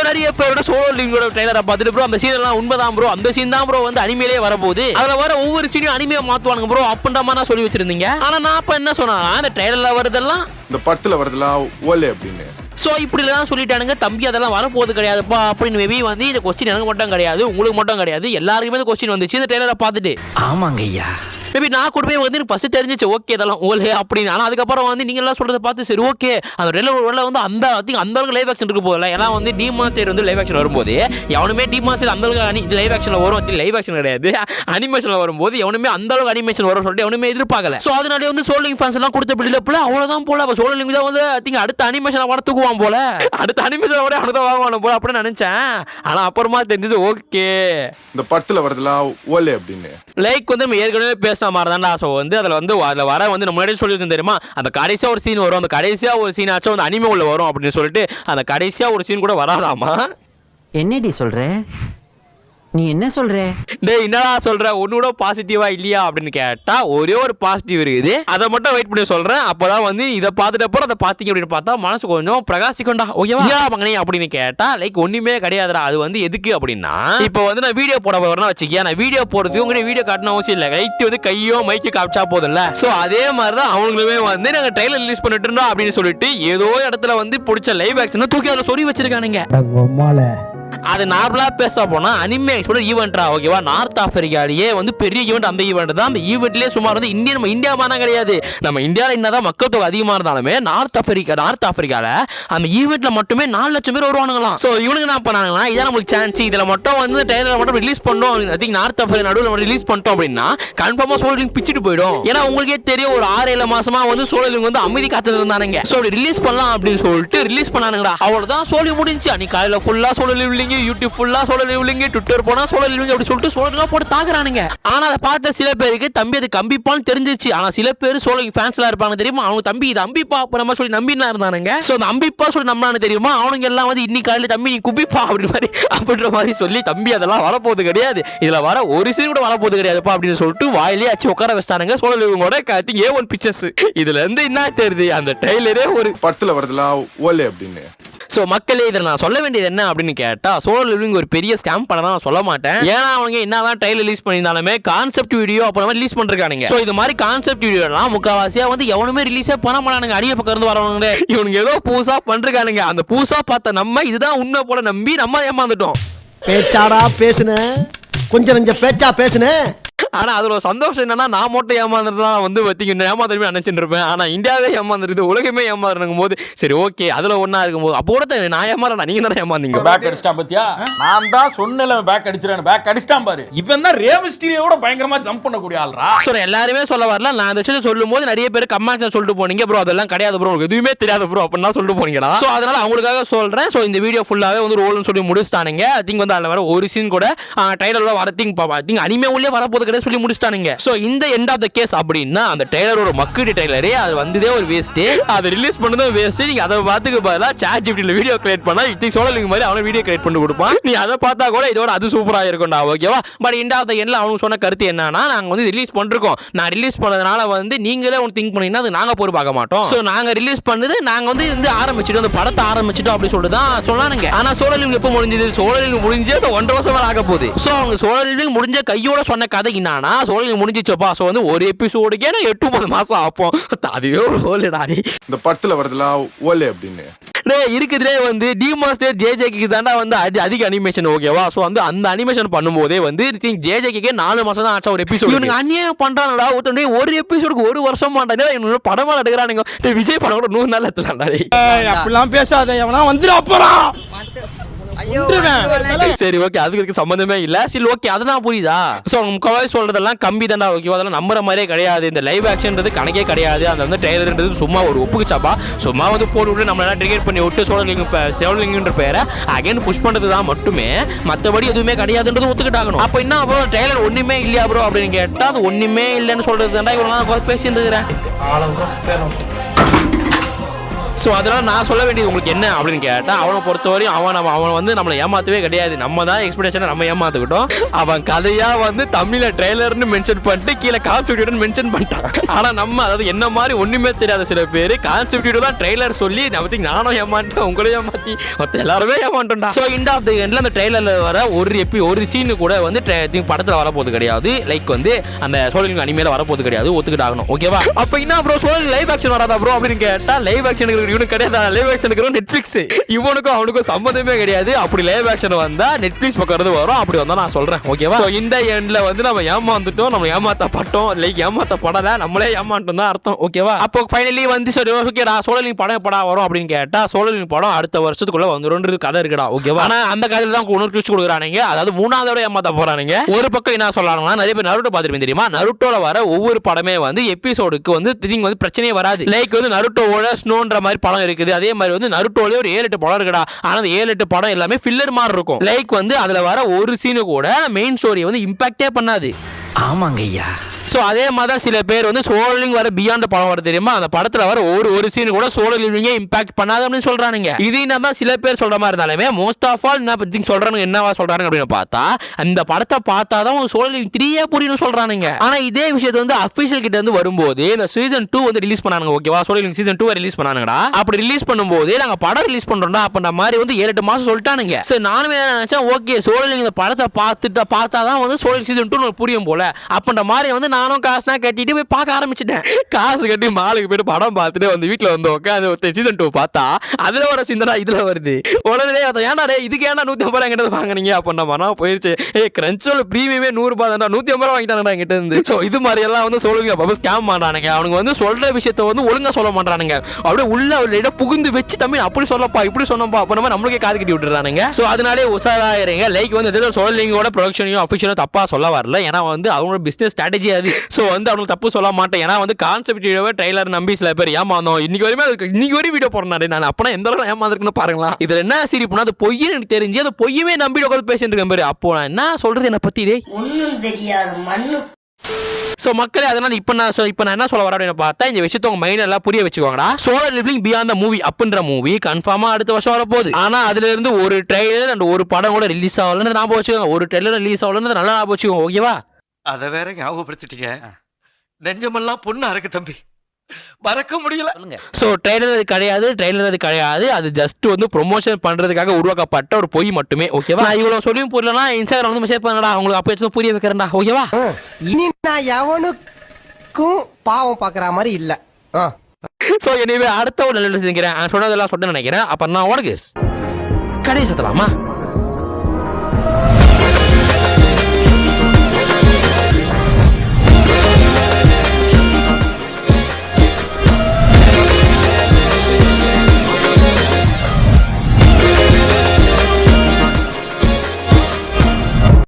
நிறைய பேரோட சோலோ லிவிங்கோட ட்ரைலரை பார்த்துட்டு ப்ரோ அந்த சீன் எல்லாம் உண்மைதான் ப்ரோ, அந்த சீன் தான் ப்ரோ வந்து அனிமேலே வரப்போகுது, அதுல வர ஒவ்வொரு சீனையும் அனிமே மாத்துவானுங்க ப்ரோ அப்படின்ற மாதிரி நான் சொல்லி வச்சிருந்தீங்க. ஆனா நான் அப்ப என்ன சொன்னா அந்த ட்ரைலர்ல வரதெல்லாம் இந்த படத்துல வரதெல்லாம் ஓலே அப்படின்னு. ஸோ இப்படிலாம் சொல்லிட்டானுங்க தம்பி, அதெல்லாம் வரப்போது கிடையாதுப்பா அப்படின்னு. மேபி வந்து இந்த கொஸ்டின் எனக்கு மட்டும் கிடையாது, உங்களுக்கு மட்டும் கிடையாது, எல்லாருக்குமே இந்த கொஸ்டின் வந்துச்சு இந்த ட்ரெய்லரை பார்த்துட்டு. ஆமாங்க ஐயா. மேபி நான் கூட போய் வந்து ஃபர்ஸ்ட் தெரிஞ்சிச்சு ஓகே இதெல்லாம் ஓலே அப்படின்னு. ஆனால் அதுக்கப்புறம் வந்து நீங்க எல்லாம் சொல்றதை பார்த்து சரி ஓகே அந்த ட்ரெய்லர் வந்து அந்த அளவுக்கு லைவ் ஆக்ஷன் இருக்கு போதில்ல. ஏன்னா வந்து டிமாஸ்டர் வந்து லைவ் ஆக்ஷன் வரும்போது எவனுமே டிமாஸ்டர் அந்த அளவுக்கு லைவ் ஆக்ஷன்ல வரும், லைவ் ஆக்ஷன் கிடையாது அனிமேஷன்ல வரும்போது எவனுமே அந்த அளவுக்கு அனிமேஷன் வரும் சொல்லிட்டு எவனுமே எதிர்பார்க்கல. ஸோ அதனால வந்து சோலிங் ஃபேன்ஸ் எல்லாம் கொடுத்த பில்டப்ல அவ்வளவுதான் போல. அப்போ சோலிங் தான் வந்து திங்க அடுத்த அனிமேஷனை வர தூக்குவான் போல, அடுத்த அனிமேஷன் வர அவனுதான் வாங்குவான போல அப்படின்னு நினைச்சேன். ஆனா அப்புறமா தெரிஞ்சது ஓகே இந்த படத்துல வரதெல்லாம் ஓலே அப்படின்னு. லைக் வந்து நம்ம ஏற்கனவே பேசுற மாதிரி தான்டா. ஸோ வந்து அதில் வர வந்து நம்ம முன்னாடி சொல்லியிருந்தோம் தெரியுமா, அந்த கடைசியாக ஒரு சீன் வரும், அந்த கடைசியாக ஒரு சீன் ஆச்சும் அந்த அனிமே உள்ள வரும் அப்படின்னு சொல்லிட்டு அந்த கடைசியாக ஒரு சீன் கூட வராதாமா. என்னடி சொல்ற? நீ என்ன சொல்ற? டேய் என்னடா சொல்ற, ஒன்னோட பாசிட்டிவா இல்லையா அப்படின்னு கேட்டா ஒரே ஒரு பாசிட்டிவ் இருக்குது, அதை மட்டும் வெயிட் பண்ணி சொல்றேன். அப்பதான் வந்து இதை பார்த்துட்டு அப்புறம் அதை பார்த்தீங்க அப்படின்னு பார்த்தா மனசு கொஞ்சம் பிரகாசிக்கொண்டா ஓகேவா மகனே அப்படின்னு கேட்டா லைக் ஒண்ணுமே கிடையாதுடா. அது வந்து எதுக்கு அப்படின்னா இப்போ வந்து நான் வீடியோ போட போறேன்னா வச்சுக்கியா, நான் வீடியோ போடுறதுக்கு உங்களுக்கு வீடியோ காட்டணும் அவசியம் இல்லை, ரைட் வந்து கையோ மைக்கோ காமிச்சா போதும் இல்ல. ஸோ அதே மாதிரி தான் அவங்களுமே வந்து நாங்கள் ட்ரெய்லர் ரிலீஸ் பண்ணிட்டு இருந்தோம் அப்படின்னு சொல்லிட்டு ஏதோ இடத்துல வந்து பிடிச்ச லைவ் ஆக்ஷனை தூக்கி அதில் சொல்லி வச்சிருக்கானுங்க. அது நார்மலா பேச போனா அனிமே எக்ஸ்போர்ட் ஈவென்ட்ரா ஓகேவா, நார்த் ஆப்பிரிக்காலேயே வந்து பெரிய ஈவெண்ட் அந்த ஈவெண்ட் தான். அந்த ஈவெண்ட்லேயே சுமார் வந்து நம்ம இந்தியா மாதிரி கிடையாது, நம்ம இந்தியாவில் என்னதான் மக்கள் தொகை அதிகமாக இருந்தாலுமே நார்த் ஆப்பிரிக்கால அந்த ஈவெண்ட்ல மட்டுமே 4 லட்சம் பேர் வருவானுங்களாம். ஸோ இவனுக்கு என்ன பண்ணாங்கன்னா இதான் நமக்கு சான்ஸ், இதில் மட்டும் வந்து ட்ரெய்லர் மட்டும் ரிலீஸ் பண்ணோம், ஐ திங்க் நார்த் ஆப்பிரிக்கா நடுவில் மட்டும் ரிலீஸ் பண்ணிட்டோம் அப்படின்னா கன்ஃபார்மாக சோலோ லிங்க் பிச்சுட்டு போயிடும். ஏன்னா உங்களுக்கே தெரியும் ஒரு 6-7 மாசமா வந்து சோலோ லிங்க் வந்து அமைதி காத்துல இருந்தானுங்க. ஸோ அப்படி ரிலீஸ் பண்ணலாம் அப்படின்னு சொல்லிட்டு ரிலீஸ் பண்ணானுங்கடா, அவ்வளோதான் சோலி முடிஞ்சு. அன்னைக்கு காலையில் ஃபுல்லா சோலோ லிங்க், யூடியூப் ஃபுல்லா சோலோ லிவிங், ட்விட்டர் போனா சோலோ லிவிங் அப்படி சொல்லிட்டு சோலோலாம் போட்டு தாக்குறானுங்க. ஆனா அதை பார்த்த சில பேருக்கு தம்பி அது கம்பிப்பான்னு தெரிஞ்சிச்சு. ஆனா சில பேர் சோலோ ஃபேன்ஸ்லாம் இருப்பாங்க தெரியுமா, அவங்க தம்பி இது அம்பிப்பா நம்ம சொல்லி நம்பினா இருந்தானுங்க. ஸோ அந்த அம்பிப்பா சொல்லி நம்பினானு தெரியுமா, அவனுங்க எல்லாம் வந்து இன்னைக்கு காலையில் தம்பி நீ கும்பிப்பா அப்படின்ற மாதிரி சொல்லி தம்பி அதெல்லாம் வரப்போது கிடையாது, இதுல வர ஒரு சீன் கூட வரப்போது கிடையாதுப்பா அப்படின்னு சொல்லிட்டு வாயிலே அச்சு உட்கார வச்சிட்டானுங்க சோலோ லிவிங்கோட A1 பிக்சர்ஸ். இதுல இருந்து என்ன தெரியுது, அந்த ட்ரெய்லரே ஒரு படத்துல வரதெல்லாம் ஓலே அப்படின்னு. ஸோ மக்களே இதில் நான் சொல்ல வேண்டியது என்ன அப்படின்னு கேட்டால் சோலோ லிவிங் ஒரு பெரிய ஸ்கேம் பண்ண நான் சொல்ல மாட்டேன். ஏன்னா அவங்க என்னதான் ட்ரைலர் ரிலீஸ் பண்ணியிருந்தாலுமே கான்செப்ட் வீடியோ அப்புறமா ரிலீஸ் பண்ணிருக்கானுங்க. ஸோ இது மாதிரி கான்செப்ட் வீடியோலாம் முக்கால்வாசியாக வந்து எவனுமே ரிலீஸே பண்ண மாட்டானுங்க. அடிய பக்கம் இருந்து வரவங்க இவனுங்க ஏதோ புதுசாக பண்ணிருக்கானுங்க. அந்த புதுசாக பார்த்த நம்ம இதுதான் உண்மை போல நம்பி நம்ம ஏமாந்துட்டோம். பேச்சாடா பேசுன, கொஞ்சம் கொஞ்சம் பேச்சா பேசுன. ஆனா அதுல ஒரு சந்தோஷம் என்னன்னா நான் மட்டும் ஏமாந்துதான் வந்து ஏமாந்துருமே நினைச்சிட்டு இருப்பேன். ஆனா இந்தியாவே ஏமாந்துருது, உலகமே ஏமாந்துருக்கும் போது சரி ஓகே அதுல ஒன்னா இருக்கும் போது அப்போ கூட நான் ஏமாறேன், நீங்க தானே ஏமாந்தீங்க. பேக் அடிச்சிட்டான் பாத்தியா, நான் தான் சொன்னேன் பேக் அடிச்சிரேன், பேக் அடிச்சிட்டான் பாரு. இப்போ தான் ரேவஸ்டிரியோட பயங்கரமா ஜம்ப் பண்ணக்கூடிய ஆள்ரா. சோ எல்லாருமே சொல்ல வரல, நான் அந்த விஷயத்தை சொல்லும் போது நிறைய பேர் கமெண்ட்ல சொல்லிட்டு போனீங்க ப்ரோ அதெல்லாம் கிடையாது ப்ரோ உங்களுக்கு எதுவுமே தெரியாது ப்ரோ அப்படின்னா சொல்லிட்டு போனீங்கடா. சோ அதனால அவங்களுக்காக சொல்றேன். சோ இந்த வீடியோ ஃபுல்லாவே வந்து ரோல்னு சொல்லி முடிச்சிட்டானுங்க. ஐ திங்க் வந்து அதுல வர ஒரு சீன் கூட ட்ரைலர்ல வர திங்க் அனிமே உள்ளே வரப்போது கிடையாது சொல்லி முடிச்சிட்டானுங்க. சோ இந்த எண்ட் ஆஃப் த கேஸ் அப்படின்னா அந்த ட்ரெய்லர் ஒரு மக்கடி ட்ரெய்லரே அது வந்ததே ஒரு வேஸ்ட், அதை ரிலீஸ் பண்ணதும் வேஸ்ட். நீங்க அதை பார்த்துக்க பதிலா ChatGPT வீடியோ கிரியேட் பண்ணா இது சோலோ லிங்க் மாதிரி அவன வீடியோ கிரியேட் பண்ணி கொடுப்பான். நீ அதை பார்த்தா கூட இதோட அது சூப்பரா இருக்கும்டா ஓகேவா. பட் எண்ட் ஆஃப் த எண்ட்ல அவனுக்கு சொன்ன கருத்து என்னன்னா நாங்க வந்து ரிலீஸ் பண்ணிருக்கோம், நான் ரிலீஸ் பண்ணதுனால வந்து நீங்களே ஒன்று திங்க் பண்ணீங்கன்னா அது நாங்க பொறுப்பு பார்க்க மாட்டோம். சோ நாங்க ரிலீஸ் பண்ணது நாங்க வந்து ஆரம்பிச்சிட்டோம், அந்த படத்தை ஆரம்பிச்சிட்டோம் அப்படி சொல்லிட்டு தான் சொன்னானுங்க. ஆனா சோலோ லிங்க் எப்போ முடிஞ்சது, சோலோ லிங்க் முடிஞ்சு 1.5 வருஷம் ஆக போகுது. சோ அவங்க சோலோ லிங்க் முடிஞ்ச கையோட சொன்ன கதை என்னன்னா சோலோ லிங்க் முடிஞ்சிச்சப்பா. சோ வந்து ஒரு எபிசோடுக்கே 8-9 மாசம் ஆப்போம். அதுவே ஒரு ஓலேடா. இந்த படத்துல வரதெல்லாம் ஓலே அப்படின்னு இருக்குதுலே வந்து டிமாஸ்டர் ஜேஜேக்கு தாண்டா வந்து அதிக அனிமேஷன் ஓகேவா. ஸோ வந்து அந்த அனிமேஷன் பண்ணும்போதே வந்து ஜேஜேக்கே 4 மாசம் தான் ஆச்சா ஒரு எபிசோட். இவனுக்கு அநியாயம் பண்றானடா, ஒரு எபிசோடுக்கு 1 வருஷம் மாட்டாங்க. இவங்க படமா எடுக்கிறானுங்க. விஜய் படம் கூட 100 நாள் எடுத்துலாம்டா. அப்படிலாம் பேசாத, எவனா வந்துடா போறான். சரி ஓகே அதுக்கு சம்பந்தமே இல்ல. சரி ஓகே அதுதான் புரியுதா. சோ முக்காவாசி சொல்றதெல்லாம் கம்பி தாண்டா ஓகேவா, அதெல்லாம் நம்புற மாதிரியே கிடையாது. இந்த லைவ் ஆக்ஷன்றது கணக்கே கிடையாது. அந்த வந்து ட்ரெய்லர்ன்றது சும்மா ஒரு ஒப்புக்குச்சாப்பா, சும்மா வந்து போட்டு விட்டு நம்மள ட்ரிகர் பண்ணி விட்டு சோலோ லிங்க்ன்ற பேரை அகைன் புஷ் பண்றது தான் மட்டுமே, மற்றபடி எதுவுமே கிடையாதுன்றது ஒத்துக்கிட்டாகணும். அப்ப என்ன ப்ரோ ட்ரெய்லர் ஒண்ணுமே இல்லையா ப்ரோ அப்படின்னு கேட்டா அது ஒண்ணுமே இல்லைன்னு சொல்றது தாண்டா இவ்வளவு நான் பேசிட்டு இருக்கிறேன். ஸோ அதனால நான் சொல்ல வேண்டியது உங்களுக்கு என்ன அப்படின்னு கேட்டா, அவனை பொறுத்தவரையும் அவன் வந்து நம்மளை ஏமாத்தவே கிடையாது. நம்ம தான் எக்ஸ்பெக்டேஷனை நம்ம ஏமாத்துக்கிட்டோம். அவன் கதையா வந்து தமிழ்ல ட்ரெய்லர்னு மென்ஷன் பண்ணிட்டு கீழே கான்செப்ட் வீடியோ மென்ஷன் பண்ணிட்டான். ஆனா நம்ம அதாவது என்ன மாதிரி ஒண்ணுமே தெரியாத சில பேர் கான்செப்ட் வீடியோ தான் ட்ரெய்லர் சொல்லி நம்ம நானும் ஏமாட்டேன், உங்களையும் ஏமாத்தி மொத்த எல்லாருமே ஏமாட்டோம்டா. ஸோ இந்த ஆஃப் த எண்ட்ல அந்த ட்ரெய்லர்ல வர ஒரு சீனு கூட வந்து படத்துல வரப்போது கிடையாது. லைக் வந்து அந்த சோழலிங் அனிமேல வரப்போது கிடையாது, ஒத்துக்கிட்டாகணும். ஓகேவா? அப்ப என்ன ப்ரோ சோழலிங் லைவ் ஆக்ஷன் வராதா ப்ரோ அப்படின்னு கேட்டா, லைவ் ஆக்ஷன் இவனுக்கு கிடையாது. Live action Netflix. இவனுக்கும் அவனுக்கும் சம்பந்தமே கிடையாது. அப்படி லைவ் ஆக்ஷன் வந்தா நெட்ஃபிளிக்ஸ் பக்கம் வரும். அப்படி வந்தா நான் சொல்றேன். ஓகேவா? சோ இந்த எண்ட்ல வந்து நம்ம ஏமாந்துட்டோம், நம்ம ஏமாத்தப்பட்டோம். லைக் ஏமாத்தப்படல, நம்மளே ஏமாட்டோம் தான் அர்த்தம். ஓகேவா? அப்போ ஃபைனலி வந்து சரி ஓகேடா சோழலிங் படம் எப்படா வரும் அப்படின்னு கேட்டா, சோழலிங் படம் அடுத்த வருஷத்துக்குள்ள வந்துரும்ன்றது கதை இருக்குடா. ஓகேவா? ஆனா அந்த கதையில தான் இன்னொரு ட்விஸ்ட் கொடுக்குறானுங்க. அதாவது மூணாவது தடவை ஏமாத்த போறானுங்க. ஒரு பக்கம் என்ன சொல்றாங்கன்னா, நிறைய பேர் நருட்டோ பார்த்திருப்பீங்க தெரியுமா? நருட்டோல வர ஒவ்வொரு படமே வந்து எபிசோடுக்கு வந்து வந்து பிரச்சனையே வராது. லைக் வந்து நருட்டோவோட ஸ்னோன்ற மாதிரி படம் இருக்குது. அதே மாதிரி வந்து நருட்டோல ஒரு 7-8 படம் இருக்குடா. ஆனா அந்த 7-8 படம் எல்லாமே ஃபில்லர் மாதிரி இருக்கும். லைக் வந்து அதுல வர ஒரு சீனு கூட மெயின் ஸ்டோரியை வந்து இம்பாக்டே பண்ணாது. ஆமாங்க ஐயா. ஸோ அதே மாதிரி தான் சில பேர் வந்து சோழலிங் வர பியாண்ட் படம் வர தெரியுமா, அந்த படத்தில் வர ஒரு சீன் கூட சோழலிங்கே இம்பாக்ட் பண்ணாது அப்படின்னு சொல்றானுங்க. இது என்ன சில பேர் சொல்ற மாதிரி இருந்தாலுமே மோஸ்ட் ஆஃப் ஆல் என்ன பத்தி சொல்றாங்க, என்னவா சொல்றாங்க அப்படின்னு பார்த்தா, அந்த படத்தை பார்த்தா தான் சோழலிங் 3 புரியும்னு சொல்றானுங்க. ஆனா இதே விஷயத்தை வந்து அஃபிஷியல் கிட்ட இருந்து வரும்போது இந்த சீசன் 2 வந்து ரிலீஸ் பண்ணானுங்க. ஓகேவா? சோழலிங் சீசன் 2 ரிலீஸ் பண்ணானுங்கடா. அப்படி ரிலீஸ் பண்ணும்போது நாங்க படம் ரிலீஸ் பண்றோம்டா அப்படின்ற மாதிரி வந்து 7-8 மாசம் சொல்லிட்டானுங்க. சரி நானுமே நினைச்சேன், ஓகே சோழலிங் இந்த படத்தை பார்த்தா தான் வந்து சோழலிங் சீசன் 2 புரியும் போல அப்படின்ற மாதிரி வந்து நானும் காசுனா கட்டிட்டு போய் பார்க்க ஆரம்பிச்சிட்டேன். காசு கட்டி மாலுக்கு போயிட்டு படம் பார்த்துட்டு வந்து வீட்டில் வந்து உட்காந்து சீசன் 2 பார்த்தா அதுல வர சிந்தனா இதுல வருது. உடனே ஏன்னா இதுக்கு ஏன்னா 150 கிட்ட வாங்கினீங்க அப்படின்ற மாதிரி போயிருச்சு. கிரன்ச்சோல பிரீமியமே 100 ரூபாய் தான், 150 வாங்கிட்டானுடா என்கிட்ட இருந்து. ஸோ இது மாதிரி எல்லாம் வந்து சொல்லுங்க ஸ்கேம் பண்றானுங்க. அவனுங்க வந்து சொல்ற விஷயத்த வந்து ஒழுங்கா சொல்ல மாட்டானுங்க. அப்படியே உள்ள புகுந்து வச்சு தம்பி அப்படி சொல்லப்பா இப்படி சொன்னப்பா அப்ப நம்மளுக்கே காது கட்டி விட்டுறானுங்க. ஸோ அதனாலே உஷாராயிருங்க. லைக் வந்து சோழலிங்கோட ப்ரொடக்ஷனையும் அஃபிஷியலும் தப்பா சொல்ல வரல. ஏன்னா வந்து அவங்களோட பிசினஸ் ஸ்ட்ராட்டஜி அது. ஸோ வந்து அவங்களுக்கு தப்பு சொல்ல மாட்டேன். ஏன்னா வந்து கான்செப்ட் வீடியோவை ட்ரெய்லர் நம்பி சில பேர் ஏமாந்தோம். இன்னைக்கு வரையும் வீடியோ போடுறாரு. நான் அப்பனா எந்த அளவுக்கு ஏமாந்துருக்குன்னு பாருங்களா. இதுல என்ன சிரிப்புனா அது பொய்ன்னு எனக்கு தெரிஞ்சு அது பொய்யவே நம்பி உட்காந்து பேசிட்டு இருக்கேன் பாரு. அப்போ நான் என்ன சொல்றது என்ன பத்தி ஒன்னும் தெரியாது மண்ணு. சோ மக்களே அதனால இப்ப நான் என்ன சொல்ல வரேன் அப்படின்னு பார்த்தா, இந்த விஷயத்தை உங்க மைண்ட் எல்லாம் புரிய வச்சுக்கோங்கடா. சோழர் லிவிங் பியாண்ட் த மூவி அப்படின்ற மூவி கன்ஃபார்மா அடுத்த வருஷம் வரப்போகுது. ஆனா அதுல இருந்து ஒரு ட்ரெய்லர் அண்ட் ஒரு படம் கூட ரிலீஸ் ஆகலன்னு ஞாபகம் வச்சுக்கோங்க. ஒரு ட்ரெய்லர் ரிலீஸ் ஆகலன்னு நல்லா ஞாபகம் வச்சுக்கோங்க. ஓகேவா? அதை வேற ஞாபகப்படுத்திட்டீங்க. நெஞ்சமெல்லாம் பொண்ணு அறக்கு தம்பி, மறக்க முடியல. சோ ட்ரெய்லர் அது கிடையாது. அது ஜஸ்ட் வந்து ப்ரொமோஷன் பண்றதுக்காக உருவாக்கப்பட்ட ஒரு பொய் மட்டுமே. ஓகேவா? இவ்வளவு சொல்லியும் புரியலனா இன்ஸ்டாகிராம் வந்து மெசேஜ் பண்ணுடா, உங்களுக்கு அப்ப புரிய வைக்கிறேன்டா. ஓகேவா? இனி நான் எவனுக்கும் பாவம் பாக்குற மாதிரி இல்ல. சோ எனவே அடுத்த ஒரு நல்ல நினைக்கிறேன் சொன்னதெல்லாம் சொல்ல நினைக்கிறேன். அப்ப நான் உனக்கு கடைசி சத்தலாமா?